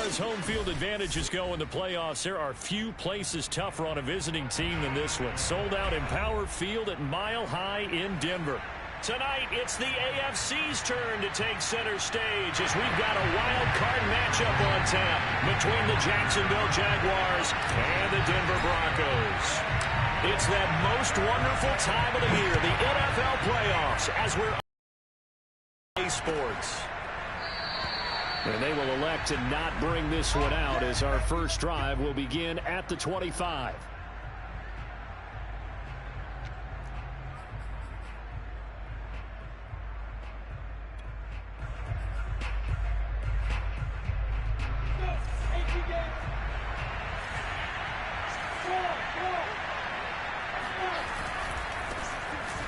as home field advantages go in the playoffs, there are few places tougher on a visiting team than this one. Sold out Empower Field at Mile High in Denver. Tonight, it's the AFC's turn to take center stage as we've got a wild card matchup on tap between the Jacksonville Jaguars and the Denver Broncos. It's that most wonderful time of the year, the NFL playoffs, as we're on sports. And they will elect to not bring this one out as our first drive will begin at the 25.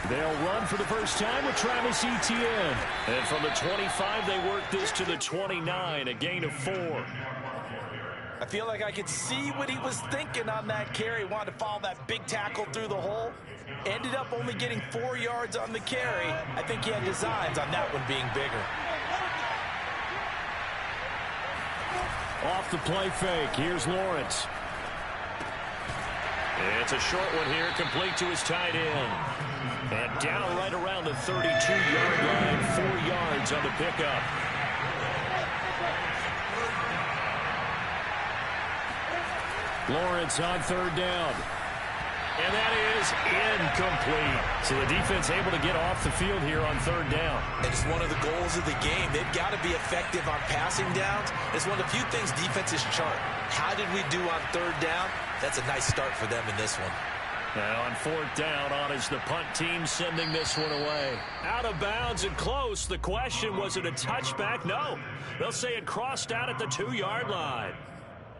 They'll run for the first time with Travis Etienne. And from the 25, they work this to the 29, a gain of 4. I feel like I could see what he was thinking on that carry. Wanted to follow that big tackle through the hole. Ended up only getting 4 yards on the carry. I think he had designs on that one being bigger. Off the play fake. Here's Lawrence. It's a short one here, complete to his tight end. And down right around the 32-yard line, 4 yards on the pickup. Lawrence on third down. And that is incomplete. So the defense able to get off the field here on third down. It's one of the goals of the game. They've got to be effective on passing downs. It's one of the few things defenses chart. How did we do on third down? That's a nice start for them in this one. Now on fourth down, on is the punt team sending this one away. Out of bounds and close. The question, was it a touchback? No. They'll say it crossed out at the 2-yard line.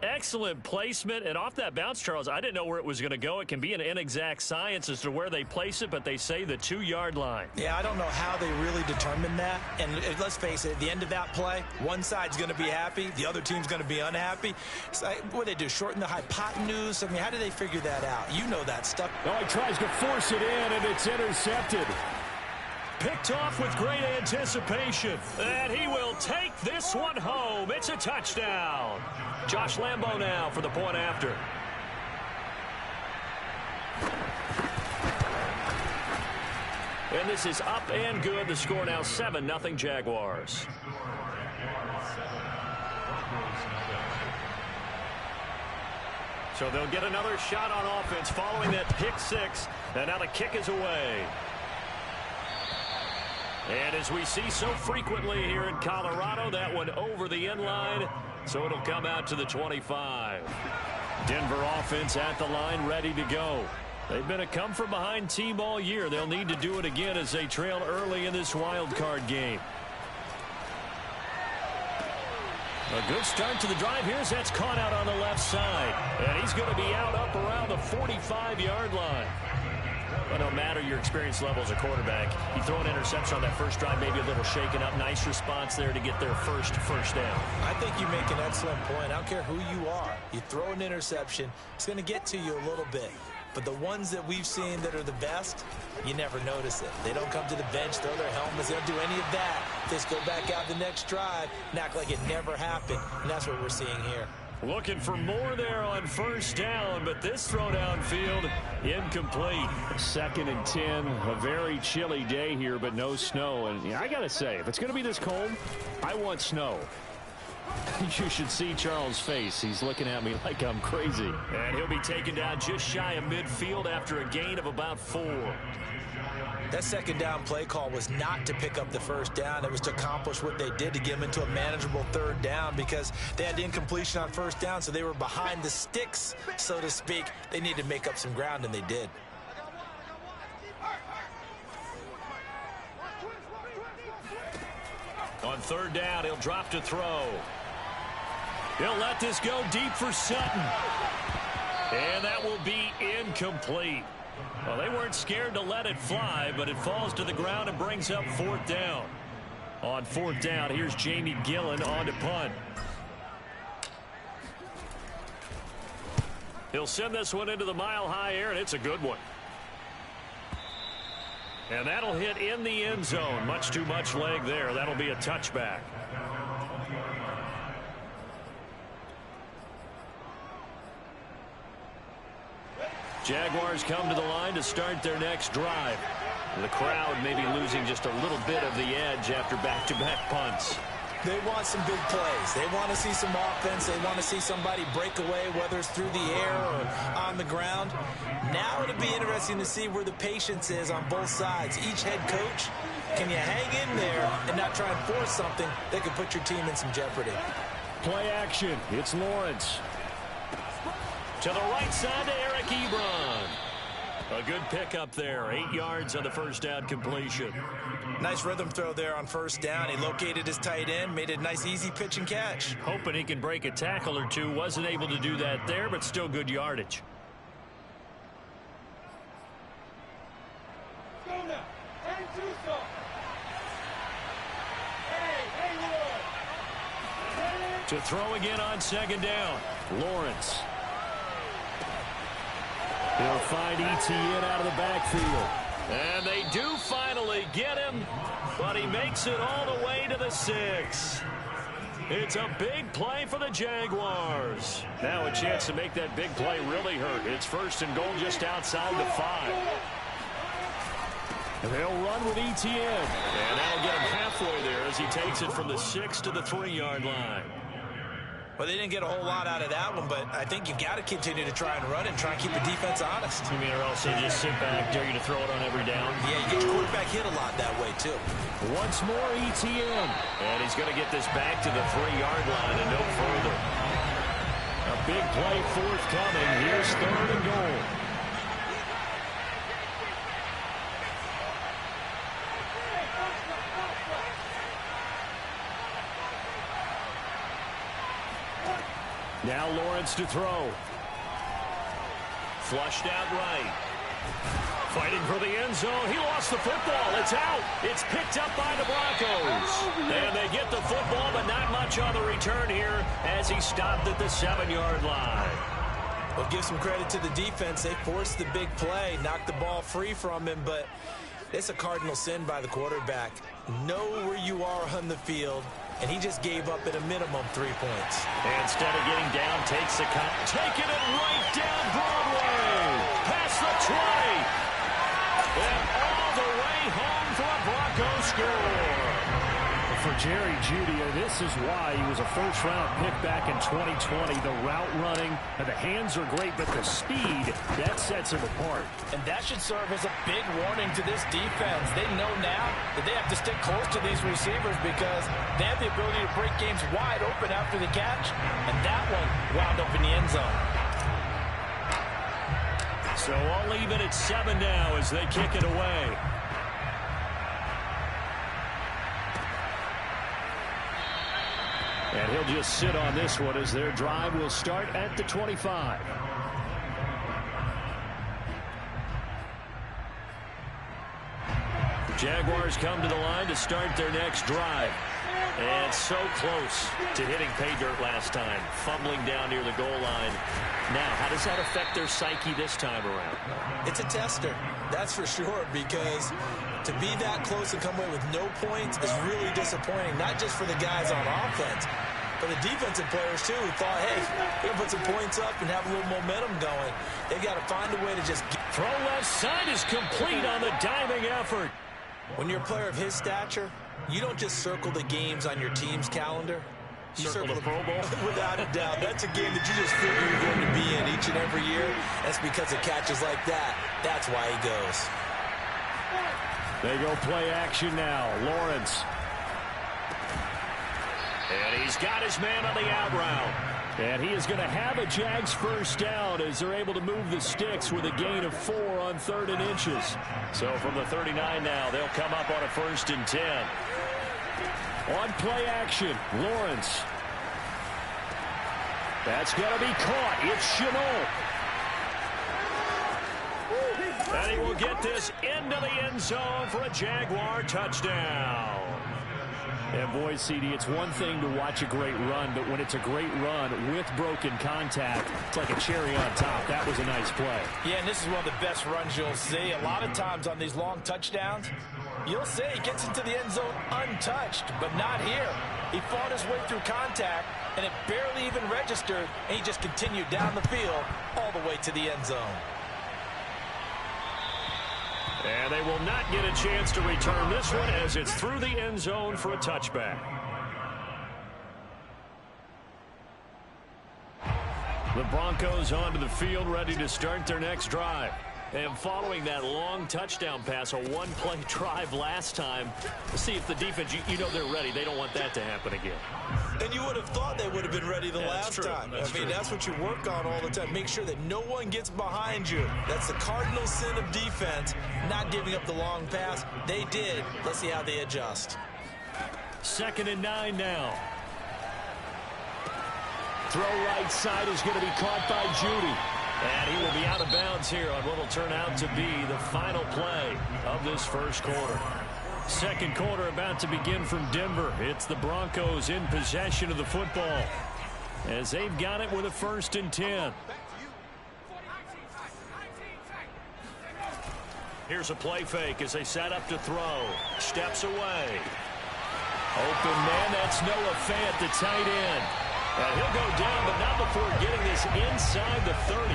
Excellent placement, and off that bounce, Charles, I didn't know where it was going to go. It can be an inexact science as to where they place it, but they say the 2-yard line. Yeah, I don't know how they really determined that. And let's face it, at the end of that play, one side's going to be happy, the other team's going to be unhappy. It's like, what do they do, shorten the hypotenuse? I mean, how do they figure that out? You know that stuff. Oh, he tries to force it in, and it's intercepted. Picked off with great anticipation. And he will take this one home. It's a touchdown. Josh Lambo now for the point after. And this is up and good. The score now 7-0 Jaguars. So they'll get another shot on offense following that pick six. And now the kick is away. And as we see so frequently here in Colorado, that one over the end line. So it'll come out to the 25. Denver offense at the line, ready to go. They've been a come-from-behind team all year. They'll need to do it again as they trail early in this wild card game. A good start to the drive. Here's that's caught out on the left side. And he's going to be out up around the 45-yard line. But no matter your experience level as a quarterback, you throw an interception on that first drive, maybe a little shaken up. Nice response there to get their first down. I think you make an excellent point. I don't care who you are. You throw an interception, it's going to get to you a little bit. But the ones that we've seen that are the best, you never notice it. They don't come to the bench, throw their helmets. They don't do any of that. They just go back out the next drive and act like it never happened. And that's what we're seeing here. Looking for more there on first down, but this throw downfield incomplete. 2nd and 10, a very chilly day here, but no snow. And I got to say, if it's going to be this cold, I want snow. You should see Charles' face. He's looking at me like I'm crazy. And he'll be taken down just shy of midfield after a gain of about 4. That second down play call was not to pick up the first down. It was to accomplish what they did to get them into a manageable third down because they had the incompletion on first down, so they were behind the sticks, so to speak. They needed to make up some ground, and they did. On third down, he'll drop to throw. He'll let this go deep for Sutton. And that will be incomplete. Well, they weren't scared to let it fly, but it falls to the ground and brings up 4th down. On 4th down, here's Jamie Gillen on to punt. He'll send this one into the mile-high air, and it's a good one. And that'll hit in the end zone. Much too much leg there. That'll be a touchback. Jaguars come to the line to start their next drive. The crowd may be losing just a little bit of the edge after back-to-back punts. They want some big plays. They want to see some offense. They want to see somebody break away, whether it's through the air or on the ground. Now it'll be interesting to see where the patience is on both sides. Each head coach, can you hang in there and not try and force something that could put your team in some jeopardy? Play action. It's Lawrence. To the right side to Eric Ebron. A good pickup there. 8 yards on the first down completion. Nice rhythm throw there on first down. He located his tight end, made a nice easy pitch and catch. Hoping he can break a tackle or two. Wasn't able to do that there, but still good yardage. To throw again on second down. Lawrence. He'll find Etienne out of the backfield. And they do finally get him, but he makes it all the way to the 6. It's a big play for the Jaguars. Now a chance to make that big play really hurt. It's first and goal just outside the 5. And they'll run with Etienne. And that'll get him halfway there as he takes it from the 6 to the 3-yard line. Well, they didn't get a whole lot out of that one, but I think you've got to continue to try and run and try and keep the defense honest. You mean, or else they just sit back, dare you to throw it on every down? Yeah, you get your quarterback hit a lot that way, too. Once more, Etienne. And he's going to get this back to the 3-yard line and no further. A big play forthcoming. Here's third and goal. Now Lawrence to throw. Flushed out right. Fighting for the end zone. He lost the football. It's out. It's picked up by the Broncos. And they get the football, but not much on the return here as he stopped at the 7-yard line. Well, give some credit to the defense. They forced the big play, knocked the ball free from him, but it's a cardinal sin by the quarterback. Know where you are on the field. And he just gave up at a minimum 3 points. And instead of getting down, takes the cut. Taking it right down Broadway. Past the 20. And all the way home for a Bronco score. For Jerry Jeudy, this is why he was a first-round pick back in 2020. The route running, and the hands are great, but the speed, that sets him apart. And that should serve as a big warning to this defense. They know now that they have to stick close to these receivers because they have the ability to break games wide open after the catch. And that one wound up in the end zone. So all even at 7 now as they kick it away. And he'll just sit on this one as their drive will start at the 25. Jaguars come to the line to start their next drive. And so close to hitting pay dirt last time. Fumbling down near the goal line. Now, how does that affect their psyche this time around? It's a tester, that's for sure, because to be that close and come away with no points is really disappointing, not just for the guys on offense, but the defensive players, too, who thought, hey, we're going to put some points up and have a little momentum going. They've got to find a way to just get... Throw left side is complete on the diving effort. When you're a player of his stature, you don't just circle the games on your team's calendar. You circle the Pro Bowl? Without a doubt. That's a game that you just figure you're going to be in each and every year. That's because of catches like that. That's why he goes. They go play action now. Lawrence. And he's got his man on the out route. And he is going to have a Jags first down as they're able to move the sticks with a gain of 4 on 3rd and inches. So from the 39 now, they'll come up on a 1st and 10. On play action, Lawrence. That's going to be caught. It's Shenault. And he will get this into the end zone for a Jaguar touchdown. And boy, CD, it's one thing to watch a great run, but when it's a great run with broken contact, it's like a cherry on top. That was a nice play. Yeah, and this is one of the best runs you'll see. A lot of times on these long touchdowns, you'll see he gets into the end zone untouched, but not here. He fought his way through contact, and it barely even registered, and he just continued down the field all the way to the end zone. And they will not get a chance to return this one as it's through the end zone for a touchback. The Broncos onto the field, ready to start their next drive. And following that long touchdown pass, a one-play drive last time, let's see if the defense, you know they're ready. They don't want that to happen again. And you would have thought they would have been ready the last time. That's what you work on all the time. Make sure that no one gets behind you. That's the cardinal sin of defense, not giving up the long pass. They did. Let's see how they adjust. 2nd and 9 now. Throw right side is going to be caught by Judy. And he will be out of bounds here on what will turn out to be the final play of this first quarter. Second quarter about to begin from Denver. It's the Broncos in possession of the football as they've got it with a 1st and 10. Here's a play fake as they set up to throw. Steps away. Open man, that's Noah Fant, the tight end. And he'll go down, but not before getting this inside the 30.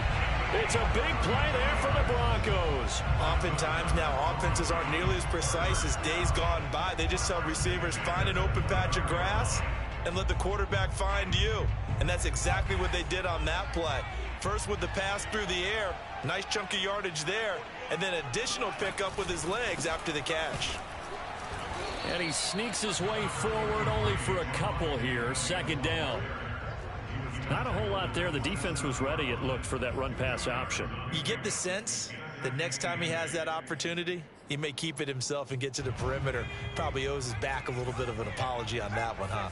It's a big play there for the Broncos. Oftentimes now, offenses aren't nearly as precise as days gone by. They just tell receivers, find an open patch of grass and let the quarterback find you. And that's exactly what they did on that play. First with the pass through the air, nice chunk of yardage there, and then additional pickup with his legs after the catch. And he sneaks his way forward only for a couple here. 2nd down. Not a whole lot there. The defense was ready, it looked, for that run-pass option. You get the sense that next time he has that opportunity, he may keep it himself and get to the perimeter. Probably owes his back a little bit of an apology on that one, huh?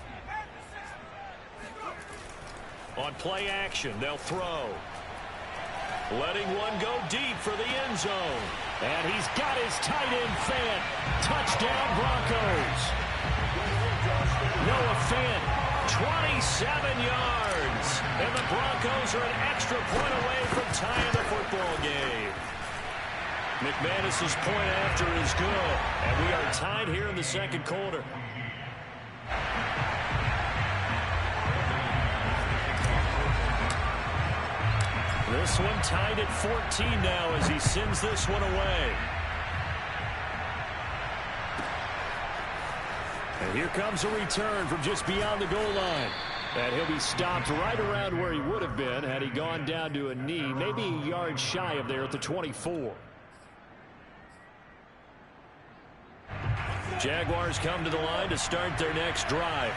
On play action, they'll throw. Letting one go deep for the end zone. And he's got his tight end Fant. Touchdown Broncos. Noah Fant, 27 yards. And the Broncos are an extra point away from tying the football game. McManus's point after is good. And we are tied here in the second quarter. This one tied at 14 now as he sends this one away. And here comes a return from just beyond the goal line. And he'll be stopped right around where he would have been had he gone down to a knee, maybe a yard shy of there at the 24. Jaguars come to the line to start their next drive.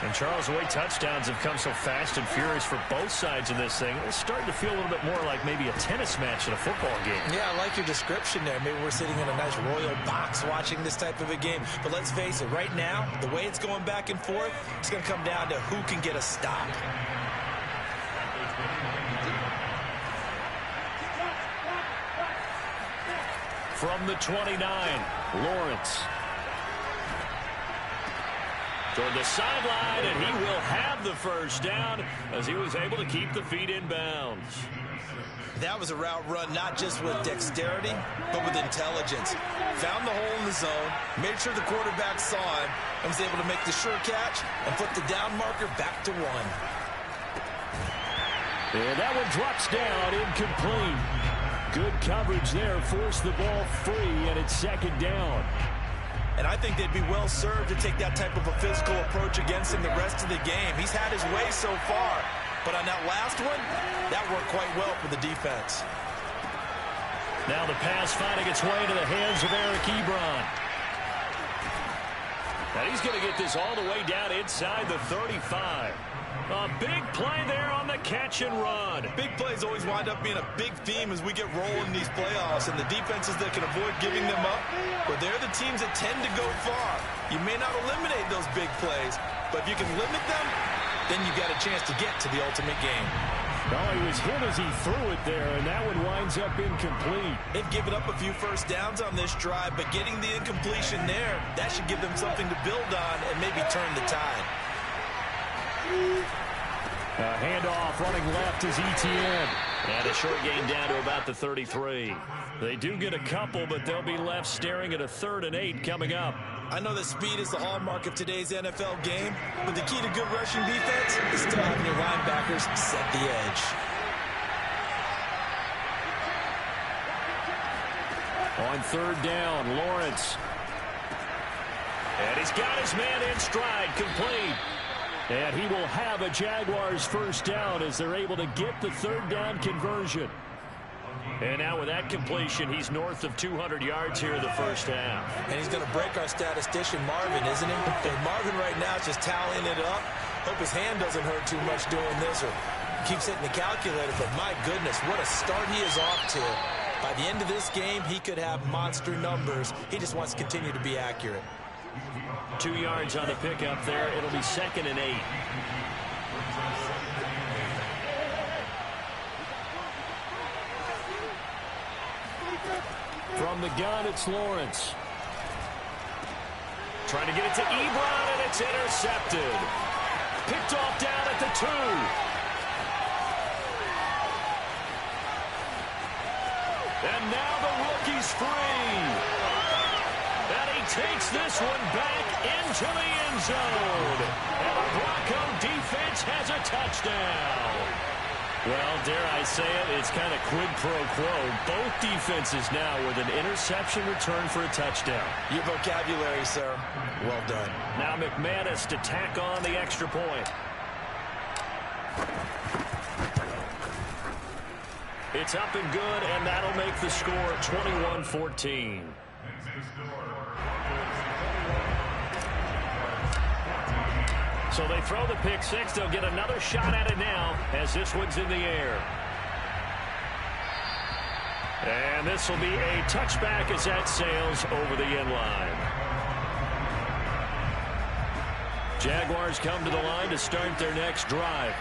And Charles, the way touchdowns have come so fast and furious for both sides of this thing, it's starting to feel a little bit more like maybe a tennis match in a football game. Yeah, I like your description there. Maybe we're sitting in a nice royal box watching this type of a game. But let's face it, right now, the way it's going back and forth, it's going to come down to who can get a stop. From the 29, Lawrence. Toward the sideline, and he will have the first down as he was able to keep the feet in bounds. That was a route run not just with dexterity, but with intelligence. Found the hole in the zone, made sure the quarterback saw him, and was able to make the sure catch and put the down marker back to 1. And that one drops down, incomplete. Good coverage there, forced the ball free, and it's 2nd down. And I think they'd be well served to take that type of a physical approach against him the rest of the game. He's had his way so far. But on that last one, that worked quite well for the defense. Now the pass finding its way into the hands of Eric Ebron. And he's going to get this all the way down inside the 35. A big play there on the catch and run. Big plays always wind up being a big theme as we get rolling in these playoffs, and the defenses that can avoid giving them up, well, they're the teams that tend to go far. You may not eliminate those big plays, but if you can limit them, then you got a chance to get to the ultimate game. Oh, he was hit as he threw it there, and that one winds up incomplete. They've given up a few first downs on this drive, but getting the incompletion there, that should give them something to build on and maybe turn the tide. A handoff running left is Etienne. And a short gain down to about the 33. They do get a couple, but they'll be left staring at a 3rd and 8 coming up. I know that speed is the hallmark of today's NFL game, but the key to good rushing defense is still having your linebackers set the edge. On third down, Lawrence. And he's got his man in stride, complete. And he will have a Jaguars first down as they're able to get the third down conversion. And now with that completion, he's north of 200 yards here in the first half. And he's going to break our statistician, Marvin, isn't he? And Marvin right now is just tallying it up. Hope his hand doesn't hurt too much doing this or keeps hitting the calculator. But my goodness, what a start he is off to. By the end of this game, he could have monster numbers. He just wants to continue to be accurate. 2 yards on the pickup there. It'll be 2nd and 8. From the gun, it's Lawrence. Trying to get it to Ebron, and it's intercepted. Picked off down at the 2. And now the rookie's free. And he takes this one back into the end zone. And the Bronco defense has a touchdown. Well, dare I say it, it's kind of quid pro quo. Both defenses now with an interception return for a touchdown. Your vocabulary, sir. Well done. Now McManus to tack on the extra point. It's up and good, and that'll make the score 21-14. So they throw the pick six. They'll get another shot at it now as this one's in the air. And this will be a touchback as that sails over the end line. Jaguars come to the line to start their next drive.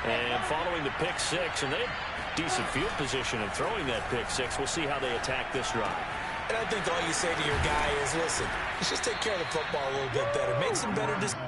And following the pick six, and they have decent field position in throwing that pick six. We'll see how they attack this drive. And I think all you say to your guy is, listen, let's just take care of the football a little bit better. Make some better decisions.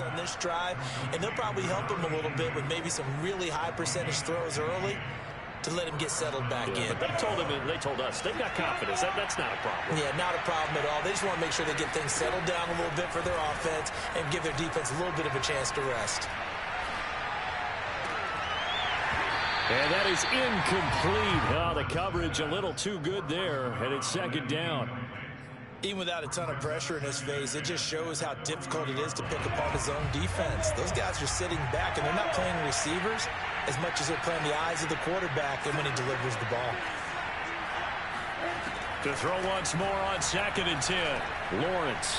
On this drive, and they'll probably help him a little bit with maybe some really high percentage throws early to let him get settled back in. But they told us they've got confidence. That's not a problem. Yeah, not a problem at all. They just want to make sure they get things settled down a little bit for their offense and give their defense a little bit of a chance to rest. And that is incomplete. Oh, the coverage a little too good there, and it's second down. Even without a ton of pressure in his face, it just shows how difficult it is to pick apart his own defense. Those guys are sitting back, and they're not playing receivers as much as they're playing the eyes of the quarterback and when he delivers the ball. To throw once more on 2nd and 10. Lawrence.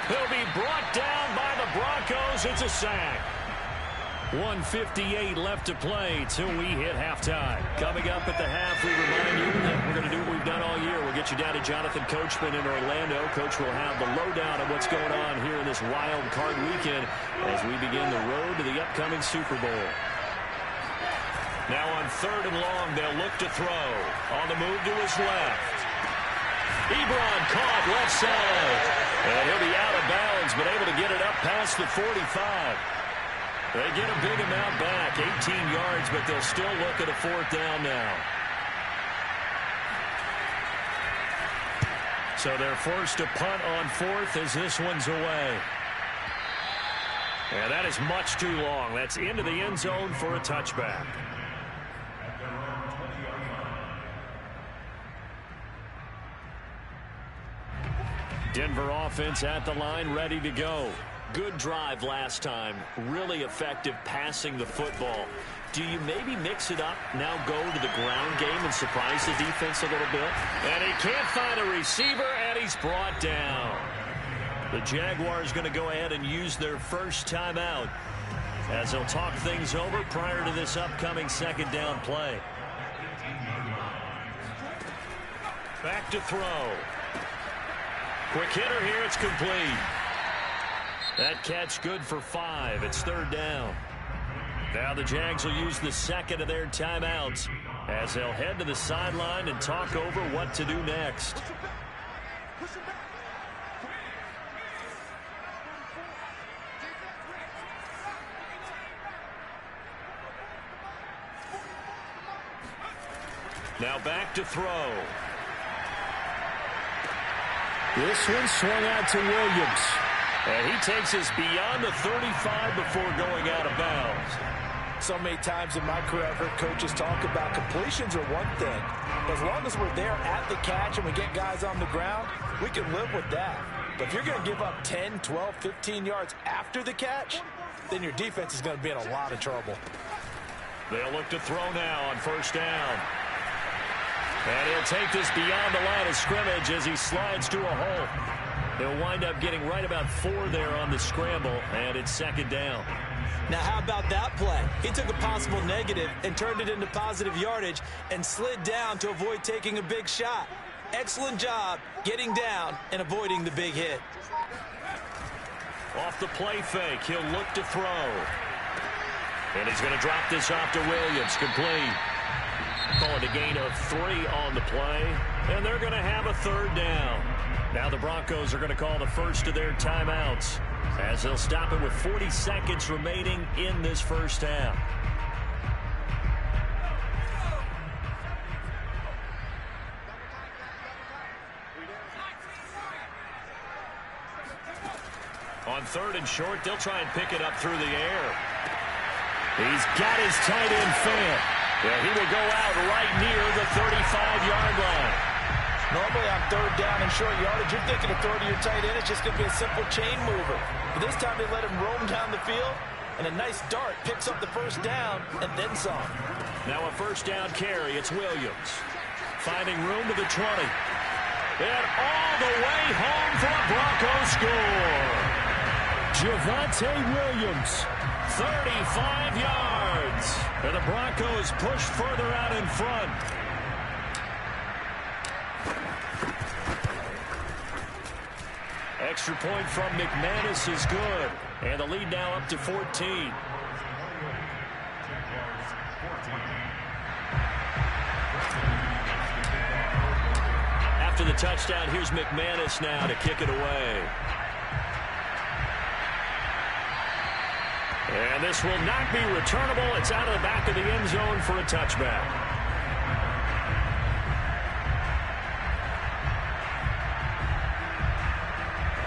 He'll be brought down by the Broncos. It's a sack. 1:58 left to play till we hit halftime. Coming up at the half, we remind you that we're going to do what we've done all year. We'll get you down to Jonathan Coachman in Orlando. Coach will have the lowdown of what's going on here in this wild card weekend as we begin the road to the upcoming Super Bowl. Now on 3rd and long, they'll look to throw. On the move to his left. Ebron caught left side. And he'll be out of bounds, but able to get it up past the 45. They get a big amount back, 18 yards, but they'll still look at a 4th down now. So they're forced to punt on 4th as this one's away. And that is much too long. That's into the end zone for a touchback. Denver offense at the line, ready to go. Good drive last time. Really effective passing the football. Do you maybe mix it up, now go to the ground game and surprise the defense a little bit? And he can't find a receiver, and he's brought down. The Jaguars going to go ahead and use their first timeout as they'll talk things over prior to this upcoming 2nd down play. Back to throw. Quick hitter here, it's complete. That catch good for 5. It's 3rd down. Now the Jags will use the second of their timeouts as they'll head to the sideline and talk over what to do next. Now back to throw. This one swung out to Williams. And he takes us beyond the 35 before going out of bounds. So many times in my career, I've heard coaches talk about completions are one thing. But as long as we're there at the catch and we get guys on the ground, we can live with that. But if you're going to give up 10, 12, 15 yards after the catch, then your defense is going to be in a lot of trouble. They'll look to throw now on first down. And he'll take this beyond the line of scrimmage as he slides to a hole. They'll wind up getting right about 4 there on the scramble, and it's second down. Now, how about that play? He took a possible negative and turned it into positive yardage and slid down to avoid taking a big shot. Excellent job getting down and avoiding the big hit. Off the play fake, he'll look to throw. And he's going to drop this off to Williams, complete. Call it a gain of 3 on the play, and they're going to have a third down. Now the Broncos are going to call the first of their timeouts as they'll stop it with 40 seconds remaining in this first half. On third and short, they'll try and pick it up through the air. He's got his tight end fan. Yeah, he will go out right near the 35-yard line. Normally on third down and short yardage, you're thinking of throwing to your tight end. It's just going to be a simple chain mover. But this time they let him roam down the field, and a nice dart picks up the first down and then some. Now a first down carry. It's Williams. Finding room to the 20. And all the way home for a Broncos score. Javonte Williams. 35 yards. And the Broncos push further out in front. Extra point from McManus is good. And the lead now up to 14. After the touchdown, here's McManus now to kick it away. And this will not be returnable. It's out of the back of the end zone for a touchback.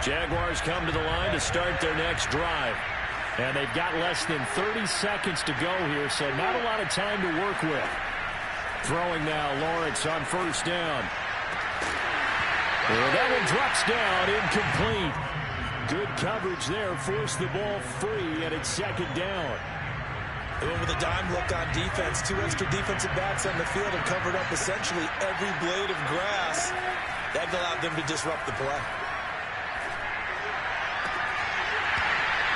Jaguars come to the line to start their next drive. And they've got less than 30 seconds to go here, so not a lot of time to work with. Throwing now, Lawrence on first down. Well, that one drops down, incomplete. Good coverage there, forced the ball free, and it's second down. They went with a dime look on defense. 2 extra defensive backs on the field and covered up essentially every blade of grass. That allowed them to disrupt the play.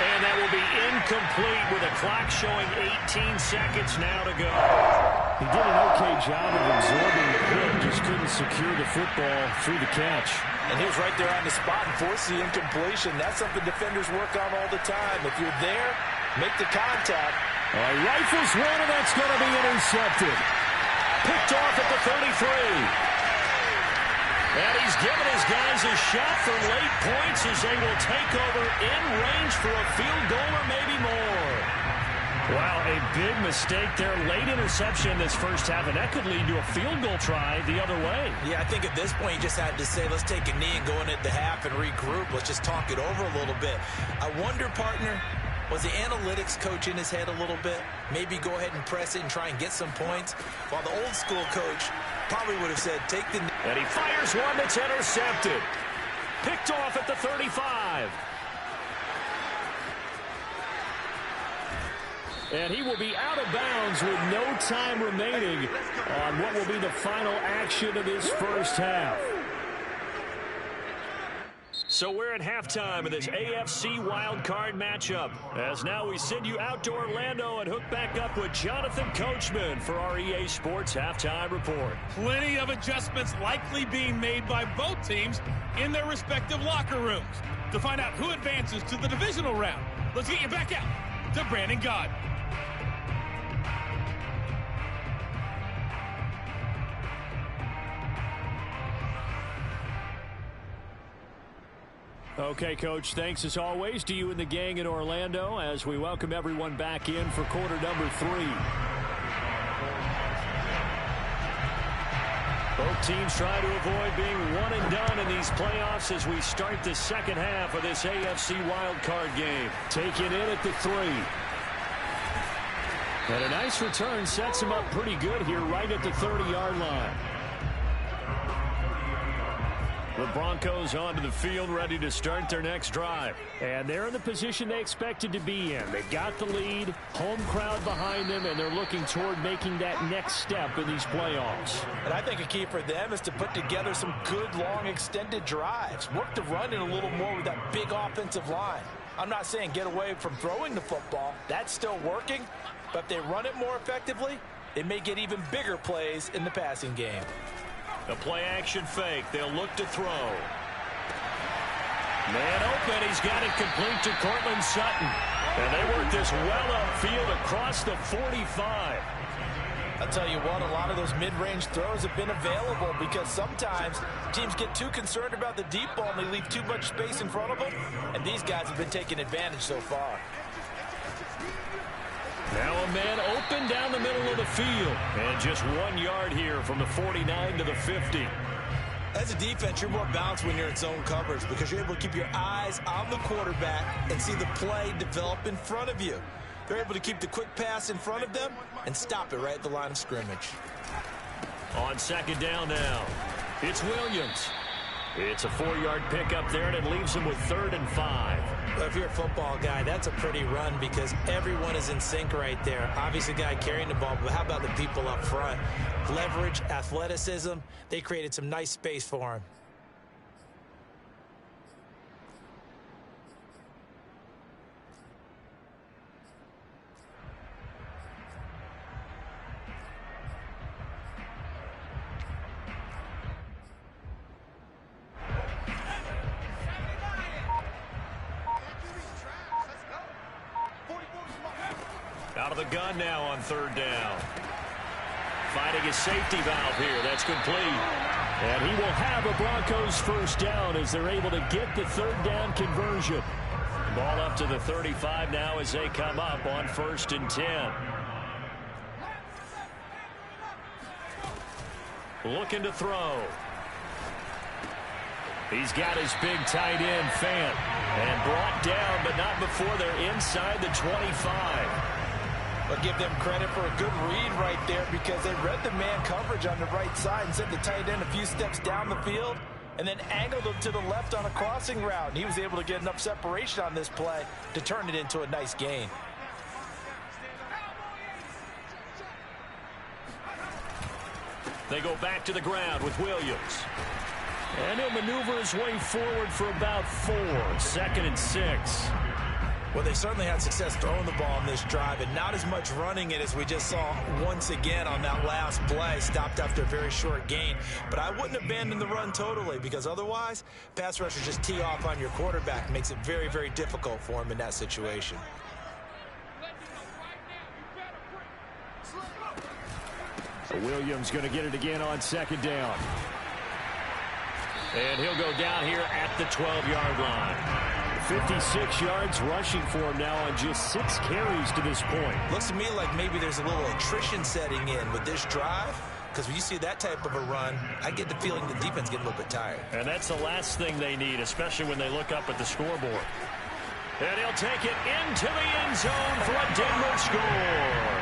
And that will be incomplete with a clock showing 18 seconds now to go. He did an okay job of absorbing the hit, just couldn't secure the football through the catch. And he was right there on the spot and forced the incompletion. That's something defenders work on all the time. If you're there, make the contact. Rifles one, and that's going to be intercepted. Picked off at the 33. And he's given his guys a shot for late points as they will take over in range for a field goal or maybe more. Wow, a big mistake there. Late interception this first half, and that could lead to a field goal try the other way. Yeah, I think at this point you just had to say, let's take a knee and go into the half and regroup. Let's just talk it over a little bit. I wonder, partner, was the analytics coach in his head a little bit? Maybe go ahead and press it and try and get some points? While the old school coach probably would have said, take the knee. And he fires one that's intercepted. Picked off at the 35. And he will be out of bounds with no time remaining on what will be the final action of this first half. So we're at halftime of this AFC wildcard matchup. As now we send you out to Orlando and hook back up with Jonathan Coachman for our EA Sports Halftime Report. Plenty of adjustments likely being made by both teams in their respective locker rooms. To find out who advances to the divisional round, let's get you back out to Brandon Gaudin. Okay, Coach, thanks as always to you and the gang in Orlando as we welcome everyone back in for quarter number 3. Both teams try to avoid being one and done in these playoffs as we start the second half of this AFC wildcard game. Taken in at the 3. And a nice return sets him up pretty good here right at the 30-yard line. The Broncos onto the field ready to start their next drive. And they're in the position they expected to be in. They've got the lead, home crowd behind them, and they're looking toward making that next step in these playoffs. And I think a key for them is to put together some good, long, extended drives. Work the run in a little more with that big offensive line. I'm not saying get away from throwing the football. That's still working. But if they run it more effectively, they may get even bigger plays in the passing game. A play-action fake. They'll look to throw. Man open. He's got it complete to Cortland Sutton. And they work this well upfield across the 45. I'll tell you what, a lot of those mid-range throws have been available because sometimes teams get too concerned about the deep ball and they leave too much space in front of them. And these guys have been taking advantage so far. Now a man open down the middle of the field. And just 1 yard here from the 49 to the 50. As a defense, you're more balanced when you're in zone coverage because you're able to keep your eyes on the quarterback and see the play develop in front of you. They're able to keep the quick pass in front of them and stop it right at the line of scrimmage. On second down now, it's Williams. It's a 4-yard pickup there, and it leaves him with 3rd and 5. Well, if you're a football guy, that's a pretty run because everyone is in sync right there. Obviously, guy carrying the ball, but how about the people up front? Leverage, athleticism, they created some nice space for him. Out of the gun now on 3rd down. Finding his safety valve here. That's complete. And he will have a Broncos 1st down as they're able to get the 3rd down conversion. Ball up to the 35 now as they come up on 1st and 10. Looking to throw. He's got his big tight end, Fant. And brought down, but not before they're inside the 25. But give them credit for a good read right there because they read the man coverage on the right side and sent the tight end a few steps down the field and then angled him to the left on a crossing route. And he was able to get enough separation on this play to turn it into a nice gain. They go back to the ground with Williams. And he'll maneuver his way forward for about 4. 2nd and 6. Well, they certainly had success throwing the ball on this drive and not as much running it as we just saw once again on that last play. Stopped after a very short gain. But I wouldn't abandon the run totally because otherwise, pass rushers just tee off on your quarterback. Makes it very, very difficult for him in that situation. Williams going to get it again on 2nd down. And he'll go down here at the 12-yard line. 56 yards rushing for him now on just 6 carries to this point. Looks to me like maybe there's a little attrition setting in with this drive because when you see that type of a run, I get the feeling the defense getting a little bit tired. And that's the last thing they need, especially when they look up at the scoreboard. And he'll take it into the end zone for a Denver score.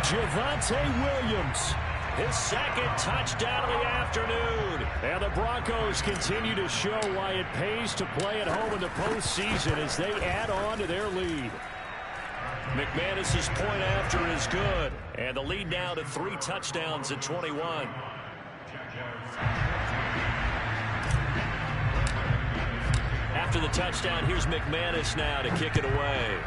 Javonte Williams, his 2nd touchdown of the afternoon. And the Broncos continue to show why it pays to play at home in the postseason as they add on to their lead. McManus's point after is good. And the lead now to 3 touchdowns at 21. After the touchdown, here's McManus now to kick it away.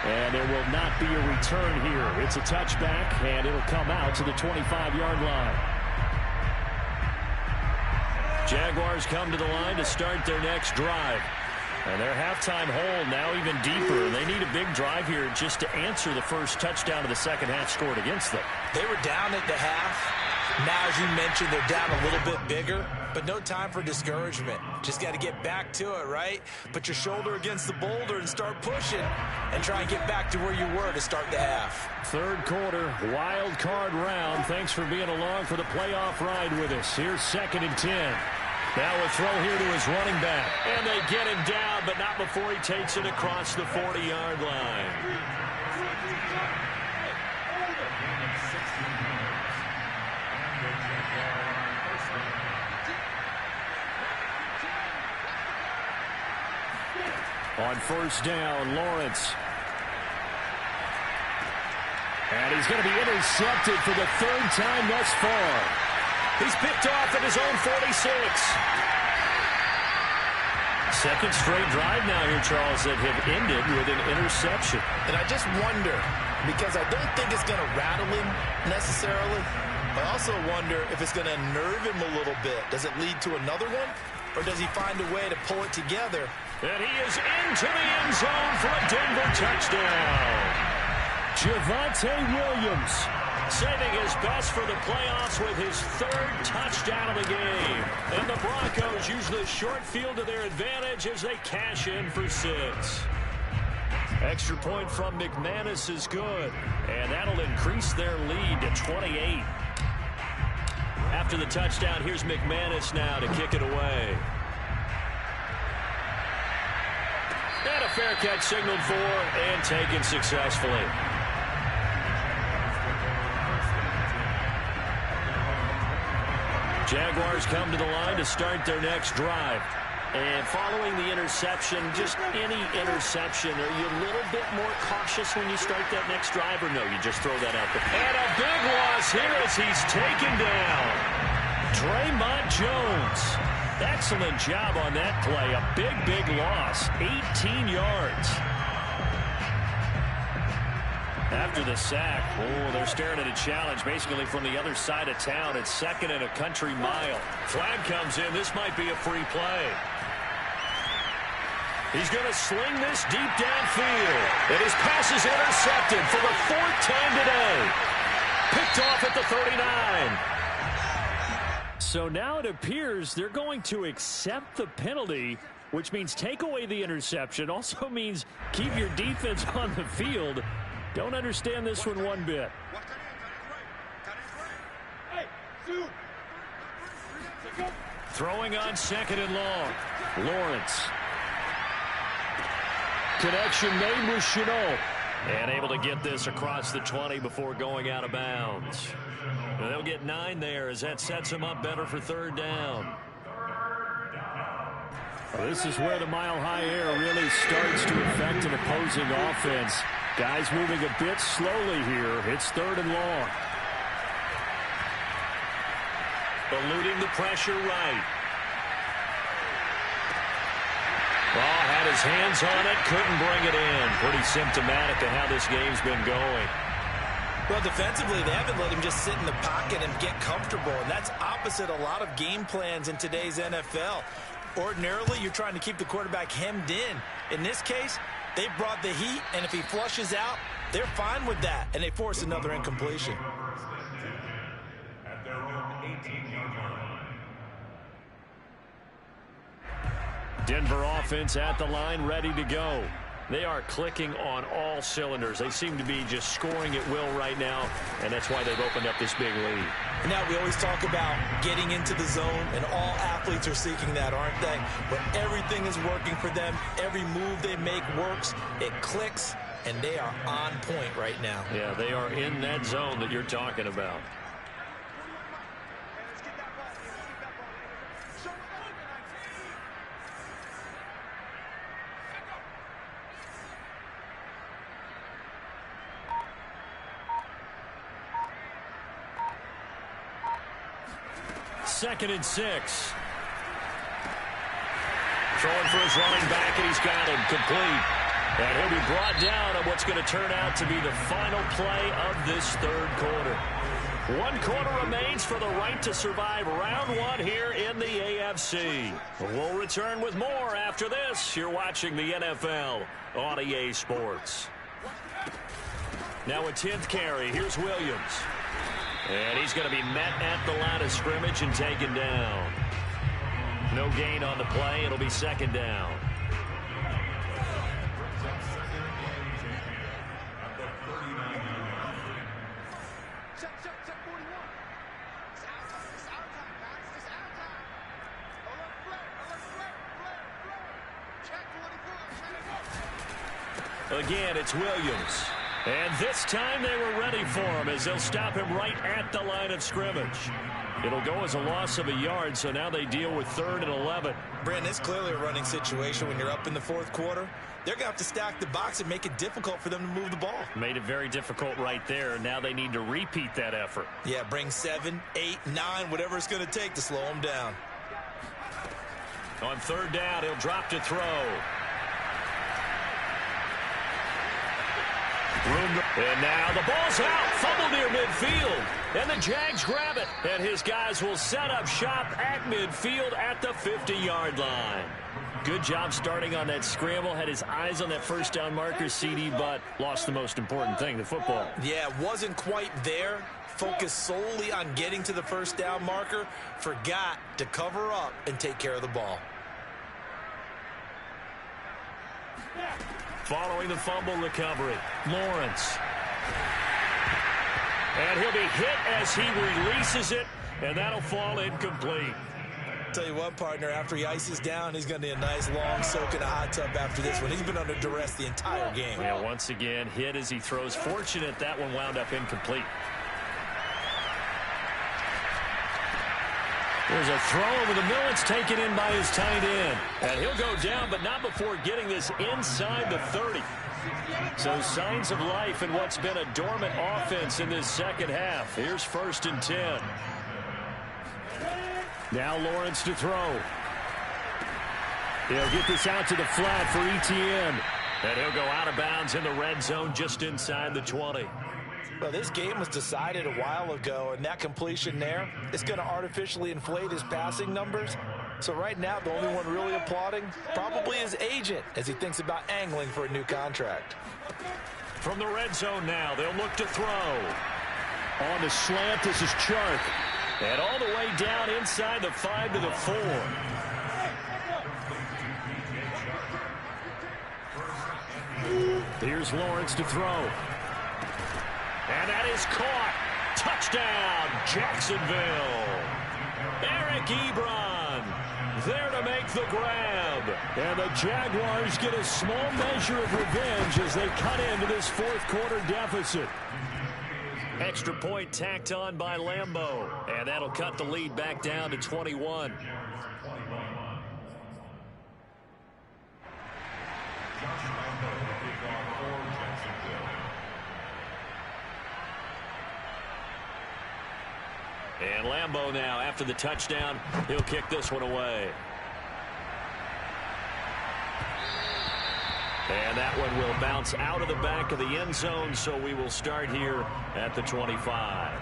And there will not be a return here. It's a touchback, and it'll come out to the 25-yard line. Jaguars come to the line to start their next drive. And their halftime hole now even deeper. They need a big drive here just to answer the first touchdown of the second half scored against them. They were down at the half. Now, as you mentioned, they're down a little bit bigger, but no time for discouragement. Just got to get back to it, right? Put your shoulder against the boulder and start pushing and try and get back to where you were to start the half. Third quarter, wild card round. Thanks for being along for the playoff ride with us. Here's 2nd and 10. Now a throw here to his running back. And they get him down, but not before he takes it across the 40-yard line. On first down, Lawrence. And he's going to be intercepted for the 3rd time thus far. He's picked off at his own 46. Second straight drive now here, Charles, that have ended with an interception. And I just wonder, because I don't think it's going to rattle him necessarily, I also wonder if it's going to nerve him a little bit. Does it lead to another one? Or does he find a way to pull it together? And he is into the end zone for a Denver touchdown. Javonte Williams saving his best for the playoffs with his 3rd touchdown of the game. And the Broncos use the short field to their advantage as they cash in for 6. Extra point from McManus is good. And that'll increase their lead to 28. After the touchdown, here's McManus now to kick it away. And a fair catch signaled for and taken successfully. Jaguars come to the line to start their next drive. And following the interception, just any interception, are you a little bit more cautious when you start that next drive, or no, you just throw that out there? And a big loss here as he's taken down. Draymond Jones. Excellent job on that play. A big loss. 18 yards. After the sack, they're staring at a challenge basically from the other side of town. It's 2nd and a country mile. Flag comes in. This might be a free play. He's going to sling this deep downfield. And his pass is intercepted for the 4th time today. Picked off at the 39. So now it appears they're going to accept the penalty, which means take away the interception. Also means keep your defense on the field. Don't understand this one bit. Throwing on 2nd and long. Lawrence. Connection made with Chenault. And able to get this across the 20 before going out of bounds. And they'll get 9 there as that sets them up better for 3rd down. Well, this is where the mile-high air really starts to affect an opposing offense. Guys moving a bit slowly here. It's 3rd and long. Eluding the pressure right. Ball had his hands on it, couldn't bring it in. Pretty symptomatic of how this game's been going. Well, defensively, they haven't let him just sit in the pocket and get comfortable, and that's opposite a lot of game plans in today's NFL. Ordinarily, you're trying to keep the quarterback hemmed in. In this case, they brought the heat, and if he flushes out, they're fine with that, and they force another incompletion. At their own 18-yard line. Denver offense at the line, ready to go. They are clicking on all cylinders. They seem to be just scoring at will right now, and that's why they've opened up this big lead. Now, we always talk about getting into the zone, and all athletes are seeking that, aren't they? But everything is working for them. Every move they make works. It clicks, and they are on point right now. Yeah, they are in that zone that you're talking about. Second and 6. Throwing for his running back, and he's got him complete. And he'll be brought down on what's going to turn out to be the final play of this 3rd quarter. 1 quarter remains for the right to survive round 1 here in the AFC. We'll return with more after this. You're watching the NFL on EA Sports. Now a 10th carry. Here's Williams. And he's going to be met at the line of scrimmage and taken down. No gain on the play. It'll be second down. Again, it's Williams. And this time they were ready for him as they'll stop him right at the line of scrimmage. It'll go as a loss of a yard, so now they deal with 3rd and 11. Brandon, it's clearly a running situation when you're up in the 4th quarter. They're going to have to stack the box and make it difficult for them to move the ball. Made it very difficult right there. Now they need to repeat that effort. Yeah, bring 7, 8, 9, whatever it's going to take to slow them down. On 3rd down, he'll drop to throw. And now the ball's out. Fumble near midfield. And the Jags grab it. And his guys will set up shop at midfield at the 50-yard line. Good job starting on that scramble. Had his eyes on that first down marker, CD, but lost the most important thing, the football. Yeah, wasn't quite there. Focused solely on getting to the first down marker. Forgot to cover up and take care of the ball. Following the fumble recovery, Lawrence. And he'll be hit as he releases it, and that'll fall incomplete. Tell you what, partner, after he ices down, he's going to need a nice long soak in a hot tub after this one. He's been under duress the entire game. Yeah, once again, hit as he throws. Fortunate that one wound up incomplete. There's a throw over the middle. It's taken in by his tight end. And he'll go down, but not before getting this inside the 30. So signs of life in what's been a dormant offense in this second half. Here's 1st and 10. Now Lawrence to throw. He'll get this out to the flat for Etienne. And he'll go out of bounds in the red zone just inside the 20. Well, this game was decided a while ago, and that completion there is going to artificially inflate his passing numbers. So right now, the only one really applauding probably his agent as he thinks about angling for a new contract. From the red zone now, they'll look to throw. On the slant, this is Chark. And all the way down inside the 5 to the 4. Here's Lawrence to throw. And that is caught. Touchdown, Jacksonville. Eric Ebron there to make the grab. And the Jaguars get a small measure of revenge as they cut into this 4th quarter deficit. Extra point tacked on by Lambeau. And that'll cut the lead back down to 21. And Lambeau now, after the touchdown, he'll kick this one away. And that one will bounce out of the back of the end zone, so we will start here at the 25.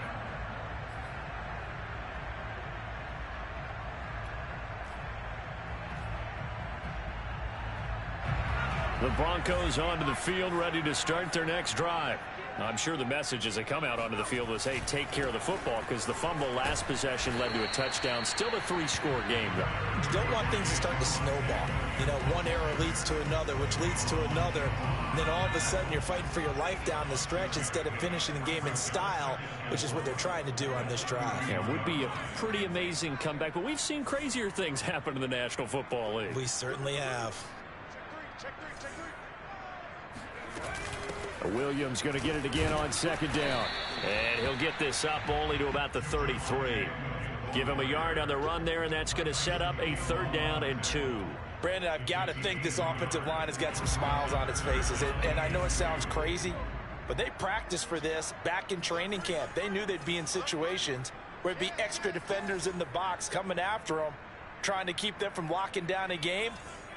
The Broncos onto the field, ready to start their next drive. I'm sure the message as they come out onto the field was, hey, take care of the football, because the fumble last possession led to a touchdown. Still a 3-score game, though. You don't want things to start to snowball. You know, one error leads to another, which leads to another. And then all of a sudden you're fighting for your life down the stretch instead of finishing the game in style, which is what they're trying to do on this drive. Yeah, it would be a pretty amazing comeback, but we've seen crazier things happen in the National Football League. We certainly have. Williams going to get it again on 2nd down. And he'll get this up only to about the 33. Give him a yard on the run there, and that's going to set up a 3rd down and 2. Brandon, I've got to think this offensive line has got some smiles on its faces. And I know it sounds crazy, but they practiced for this back in training camp. They knew they'd be in situations where it'd be extra defenders in the box coming after them, trying to keep them from locking down a game.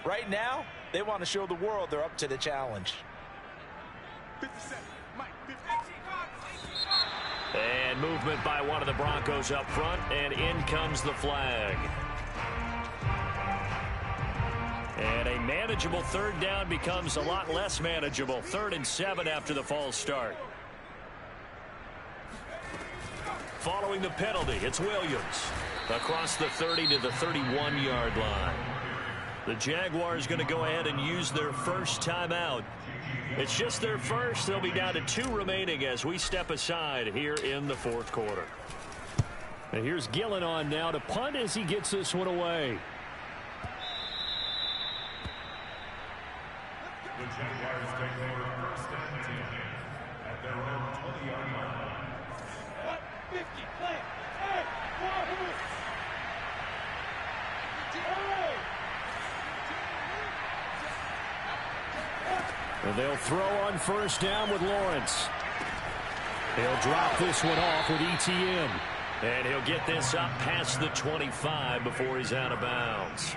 Right now, they want to show the world they're up to the challenge. And movement by one of the Broncos up front, and in comes the flag. And a manageable 3rd down becomes a lot less manageable. 3rd and 7 after the false start. following the penalty. It's Williams across the 30 to the 31-yard line. The Jaguars going to go ahead and use their first timeout. It's just their first. They'll be down to 2 remaining as we step aside here in the fourth quarter. And here's Gillen on now to punt as he gets this one away. The Jaguars take over first and 10 at their own 20-yard line. 50, play. Hey, Wahoo! And they'll throw on first down with Lawrence. He'll drop this one off with ETN. And he'll get this up past the 25 before he's out of bounds.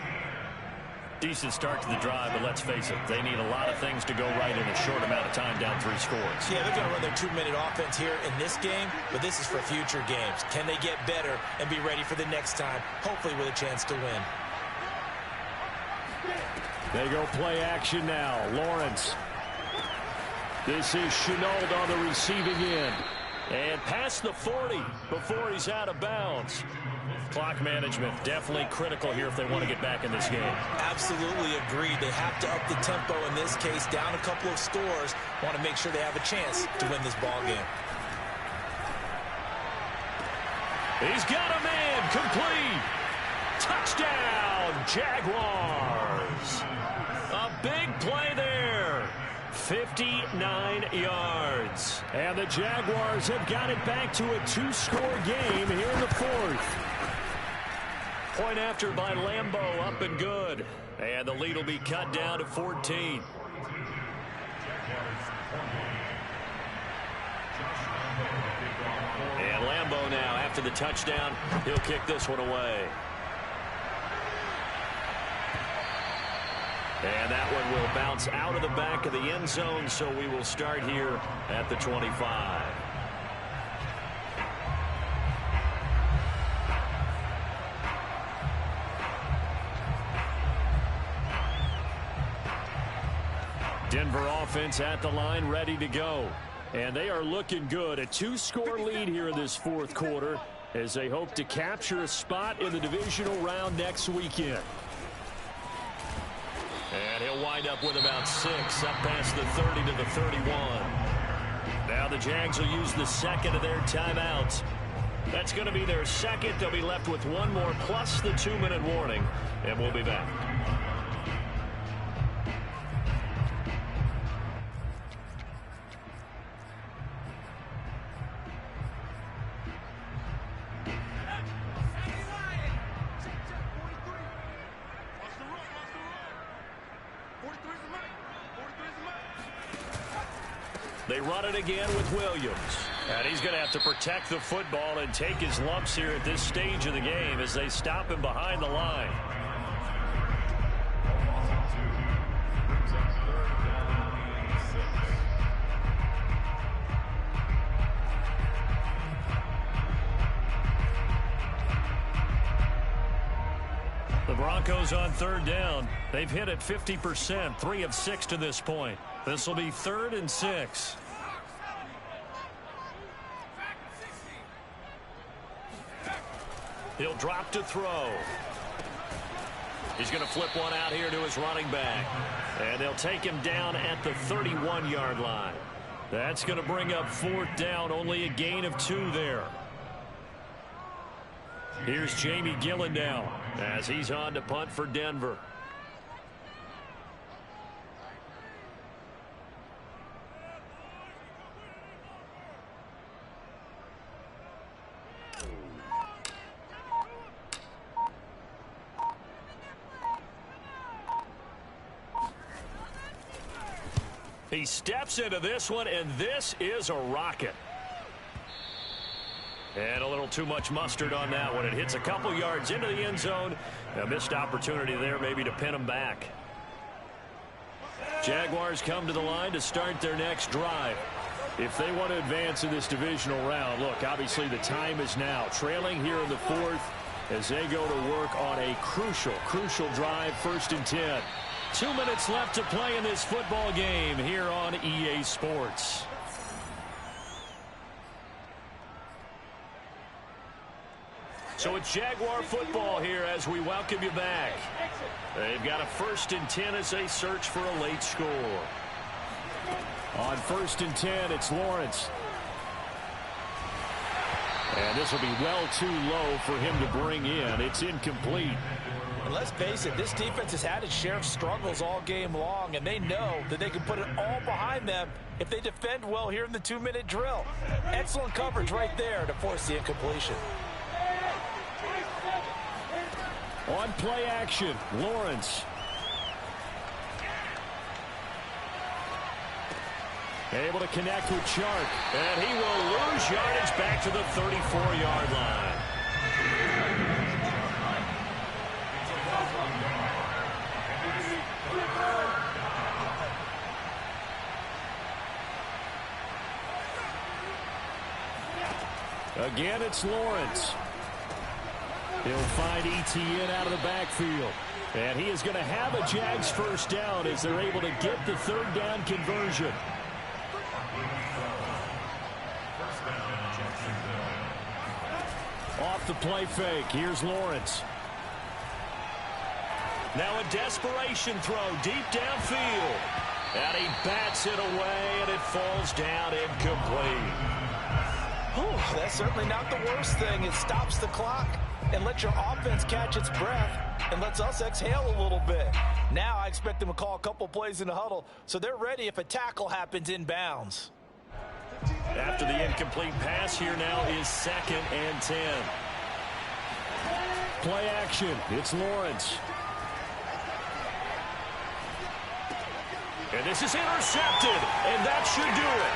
Decent start to the drive, but let's face it, they need a lot of things to go right in a short amount of time, down 3 scores. Yeah, they're going to run their 2-minute offense here in this game, but this is for future games. Can they get better and be ready for the next time, hopefully with a chance to win? They go play action now. Lawrence. This is Chenault on the receiving end. And past the 40 before he's out of bounds. Clock management definitely critical here if they want to get back in this game. Absolutely agreed. They have to up the tempo in this case, down a couple of scores. Want to make sure they have a chance to win this ball game. He's got a man complete. Touchdown, Jaguars. A big play there. 59 yards. And the Jaguars have got it back to a 2-score game here in the fourth. Point after by Lambeau, up and good. And the lead will be cut down to 14. And Lambeau now, after the touchdown, he'll kick this one away. And that one will bounce out of the back of the end zone, so we will start here at the 25. Denver offense at the line, ready to go. And they are looking good. A 2-score lead here in this fourth quarter as they hope to capture a spot in the divisional round next weekend. And he'll wind up with about 6, up past the 30 to the 31. Now the Jags will use the second of their timeouts. That's going to be their second. They'll be left with 1 more plus the 2-minute warning, and we'll be back. They run it again with Williams. And he's going to have to protect the football and take his lumps here at this stage of the game as they stop him behind the line. The Broncos on 3rd down. They've hit it 50%, 3 of 6 to this point. This will be 3rd and 6. He'll drop to throw. He's going to flip one out here to his running back. And they'll take him down at the 31-yard line. That's going to bring up 4th down, only a gain of 2 there. Here's Jamie Gillen now as he's on to punt for Denver. He steps into this one, and this is a rocket. And a little too much mustard on that one. It hits a couple yards into the end zone. A missed opportunity there maybe to pin him back. Jaguars come to the line to start their next drive. If they want to advance in this divisional round, look, obviously the time is now. Trailing here in the fourth as they go to work on a crucial drive, 1st and 10. 2 minutes left to play in this football game here on EA Sports. So it's Jaguar football here as we welcome you back. They've got a 1st and 10 as they search for a late score. On 1st and 10, it's Lawrence. And this will be well too low for him to bring in. It's incomplete. And let's face it, this defense has had its share of struggles all game long, and they know that they can put it all behind them if they defend well here in the 2-minute drill. Excellent coverage right there to force the incompletion. On play action, Lawrence. Able to connect with Chark. And he will lose yardage back to the 34-yard line. Again, it's Lawrence. He'll find Etienne out of the backfield. And he is going to have a Jags 1st down as they're able to get the 3rd down conversion. Off the play fake. Here's Lawrence. Now a desperation throw deep downfield. And he bats it away, and it falls down incomplete. Whew, that's certainly not the worst thing. It stops the clock and lets your offense catch its breath and lets us exhale a little bit. Now I expect them to call a couple plays in the huddle so they're ready if a tackle happens inbounds. After the incomplete pass, here now is 2nd and 10. Play action. It's Lawrence. And this is intercepted, and that should do it.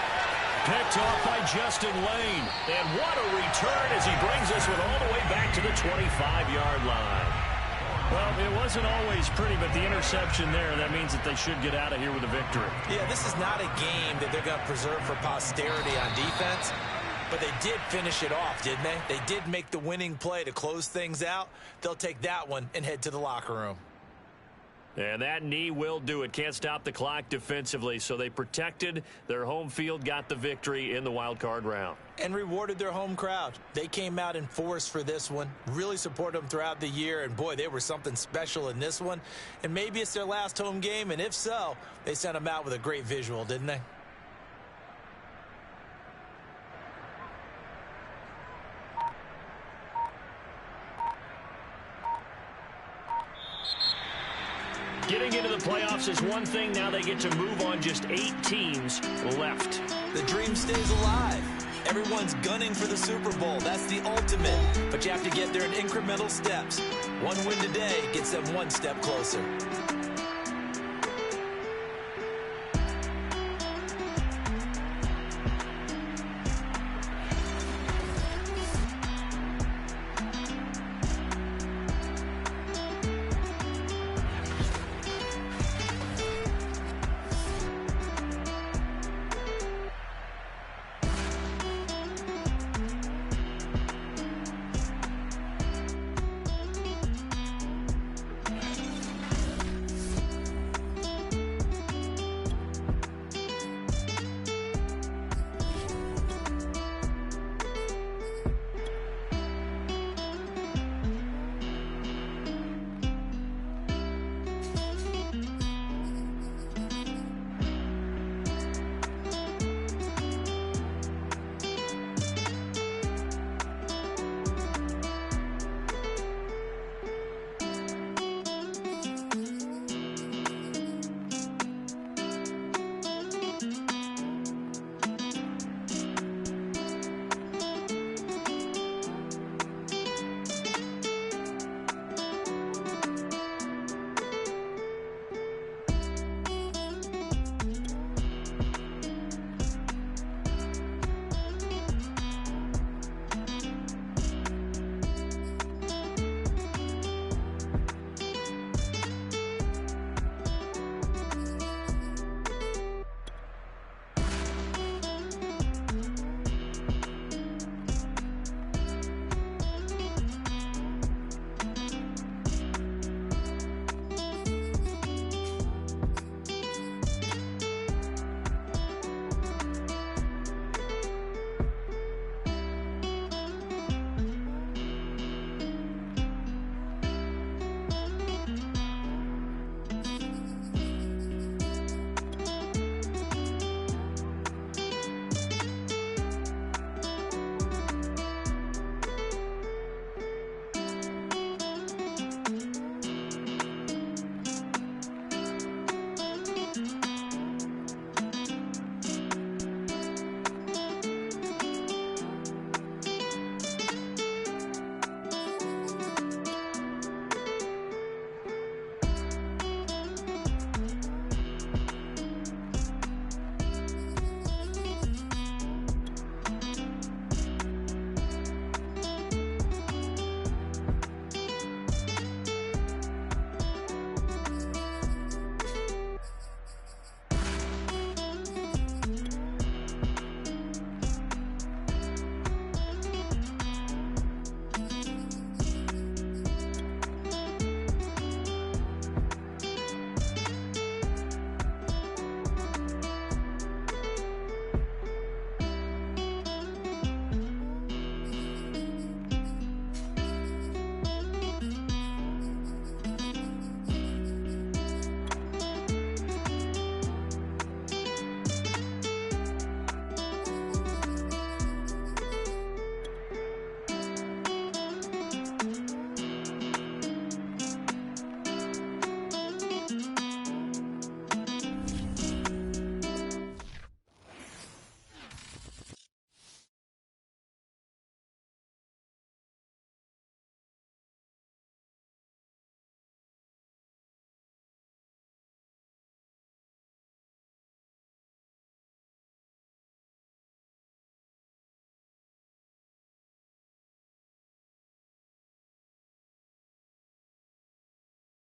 Picked off by Justin Lane. And what a return as he brings this one all the way back to the 25-yard line. Well, it wasn't always pretty, but the interception there, that means that they should get out of here with a victory. Yeah, this is not a game that they're going to preserve for posterity on defense, but they did finish it off, didn't they? They did make the winning play to close things out. They'll take that one and head to the locker room. And that knee will do it. Can't stop the clock defensively, so they protected their home field, got the victory in the wild card round. And rewarded their home crowd. They came out in force for this one, really supported them throughout the year, and boy, they were something special in this one. And maybe it's their last home game, and if so, they sent them out with a great visual, didn't they? Getting into the playoffs is one thing. Now they get to move on. Just 8 teams left. The dream stays alive. Everyone's gunning for the Super Bowl. That's the ultimate. But you have to get there in incremental steps. One win today gets them one step closer.